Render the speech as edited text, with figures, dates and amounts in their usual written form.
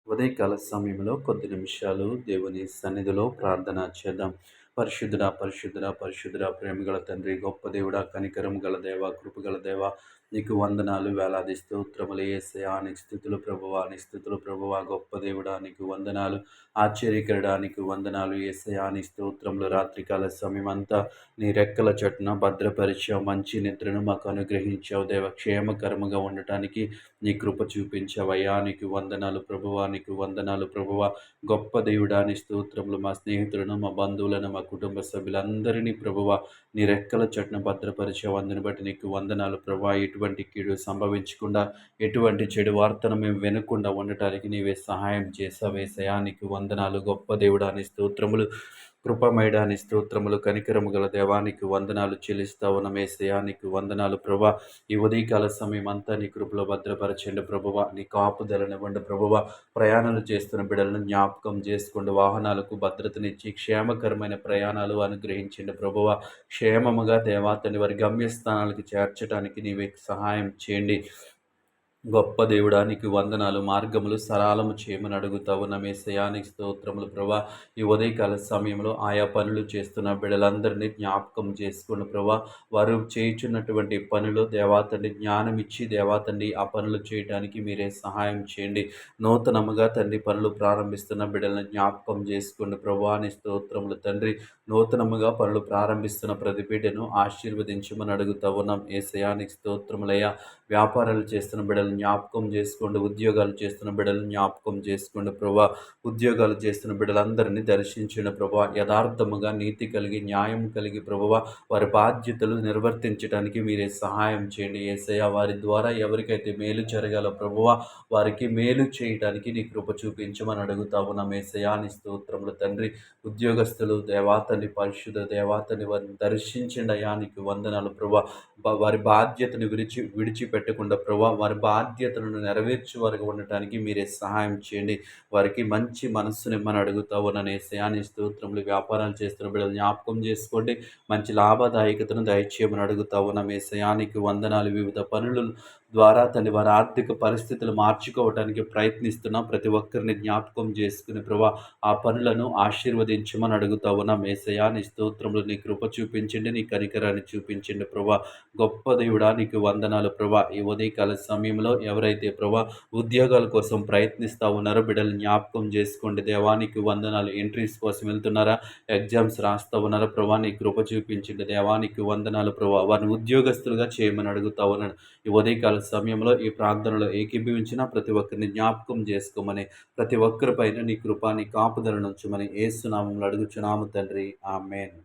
ఉదయకాల సమయంలో కొద్ది నిమిషాలు దేవుని సన్నిధిలో ప్రార్థన చేద్దాం. పరిశుద్ధుడా, పరిశుద్ధుడా, పరిశుద్ధుడా, ప్రేమగల తండ్రి, గొప్ప దేవుడా, కనికరము గల దేవ, కృపగల దేవ, నీకు వందనాలు, వేలాది స్తోత్రములు యేసయ్యా. నీకు స్తుతులు ప్రభువా, నీకు స్తుతులు ప్రభువా. గొప్ప దేవుడా, నీకు వందనాలు. ఆశ్చర్యకరుడా, నీకు వందనాలు యేసయ్యా. నీ స్తోత్రములు. రాత్రికాల సమయమంతా నీ రెక్కల చొట్టున భద్రపరిచావు. మంచి నిద్రను మాకు అనుగ్రహించావు దేవ. క్షేమకరముగా ఉండటానికి నీ కృప చూపించావయ్యా. నీకు వందనాలు ప్రభువా, నీకు వందనాలు ప్రభువా. గొప్ప దేవుడా, నీ స్తోత్రములు. మా స్నేహితులను, మా బంధువులను, మా కుటుంబ సభ్యులందరినీ ప్రభువా నీ రెక్కల చొట్టున భద్రపరిచావు. అందుని బట్టి నీకు వందనాలు ప్రభువా. ఎటువంటి కీడు సంభవించకుండా, ఎటువంటి చెడు వార్తను మేము వినకుండా ఉండటానికి నీవే సహాయం చేసావేసయా. నీకు వందనాలు. గొప్ప దేవుడా, నీ స్తోత్రములు. కృపమయడా, నీ స్తోత్రములు. కనికరము గల దేవానికి వందనాలు చెల్లిస్తా ఉన్నమేసయా. నీకు వందనాలు ప్రభా. ఈ ఉదయకాల సమయం అంతా నీ కృపలో భద్రపరచండి ప్రభువా. నీ కాపుదలనివ్వండి ప్రభువా. ప్రయాణాలు చేస్తున్న బిడ్డలను జ్ఞాపకం చేసుకోండి. వాహనాలకు భద్రతనిచ్చి క్షేమకరమైన ప్రయాణాలు అనుగ్రహించండి ప్రభువా. క్షేమముగా దేవాతని వారి గమ్యస్థానాలకు చేర్చడానికి నీవే సహాయం చేయండి. గొప్ప దేవుడా, నీకు వందనాలు. మార్గములు సరళము చేయమని అడుగుతా ఉన్నాం యేసయ్యా. నీకు స్తోత్రములు ప్రభా. ఈ ఉదయకాల సమయంలో ఆయా పనులు చేస్తున్న బిడ్డలందరినీ జ్ఞాపకం చేసుకోండి ప్రభా. వారు చేయుచున్నటువంటి పనులు దేవాతండి జ్ఞానం ఇచ్చి దేవాతండి ఆ పనులు చేయడానికి మీరే సహాయం చేయండి. నూతనముగా తండ్రి పనులు ప్రారంభిస్తున్న బిడ్డలను జ్ఞాపకం చేసుకోండి ప్రభా. నీ స్తోత్రములు తండ్రి. నూతనముగా పనులు ప్రారంభిస్తున్న ప్రతి బిడ్డను ఆశీర్వదించమని అడుగుతా ఉన్నాం యేసయ్యా. నీకు స్తోత్రములయ్యా. వ్యాపారాలు చేస్తున్న బిడ్డలు జ్ఞాపకం చేసుకోండి. ఉద్యోగాలు చేస్తున్న బిడ్డలు జ్ఞాపకం చేసుకోండి ప్రభా. ఉద్యోగాలు చేస్తున్న బిడ్డలందరినీ దర్శించిన ప్రభా. యథార్థముగా నీతి కలిగి, న్యాయం కలిగి ప్రభువా వారి బాధ్యతలు నిర్వర్తించడానికి మీరే సహాయం చేయండి యేసయ్య. వారి ద్వారా ఎవరికైతే మేలు జరగాలో ప్రభువా వారికి మేలు చేయడానికి నీ కృప చూపించమని అడుగుతా ఉన్నాం యేసయ్య. నీ స్తోత్రములు తండ్రి. ఉద్యోగస్తులు దేవాతని, పరిశుద్ధ దేవాతని వారిని దర్శించండి అయ్యా. నీకు వందనాలు ప్రభా. వారి బాధ్యతను విడిచిపెట్టకుండా ప్రభా వారి బాధ్యతలను నెరవేర్చే వారికి ఉండటానికి మీరే సహాయం చేయండి. వారికి మంచి మనస్సునిమ్మని అడుగుతా ఉన్నాను యేసయ్యా. నీ స్తోత్రములు. వ్యాపారాలు చేస్తున్న బిడ్డలు జ్ఞాపకం చేసుకోండి. మంచి లాభదాయకతను దయచేయమని అడుగుతా ఉన్నాం యేసయ్యా. నీకు వందనాలు. వివిధ పనులు ద్వారా తండ్రి వారి ఆర్థిక పరిస్థితులు మార్చుకోవడానికి ప్రయత్నిస్తున్న ప్రతి ఒక్కరిని జ్ఞాపకం చేసుకుని ప్రభా ఆ పనులను ఆశీర్వదించమని అడుగుతా ఉన్నాం యేసయ్యా. నీ స్తోత్రములు. నీ కృప చూపించండి. నీ కనికరాన్ని చూపించండి ప్రభా. గొప్ప దేవుడా, నీకు వందనాలు ప్రభా. ఈ ఉదయకాల సమయంలో ఎవరైతే ప్రభా ఉద్యోగాల కోసం ప్రయత్నిస్తూ ఉన్నారో బిడ్డలు జ్ఞాపకం చేసుకోండి దేవానికి వందనాలు. ఎంట్రీస్ కోసం వెళ్తున్నారా, ఎగ్జామ్స్ రాస్తూ ఉన్నారా ప్రభా, నీ కృప చూపించండి దేవానికి వందనాలు ప్రభా. వారిని ఉద్యోగస్తులుగా చేయమని అడుగుతా ఉన్నాను. ఈ ఉదయకాల సమయంలో ఈ ప్రార్థనలో ఏకీభవించిన ప్రతి ఒక్కరిని జ్ఞాపకం చేసుకోమని, ప్రతి ఒక్కరిపైన నీ కృప, నీ కాపుదలను ఉంచమని యేసు నామములో అడుగుచున్నాము తండ్రి. ఆమేన్.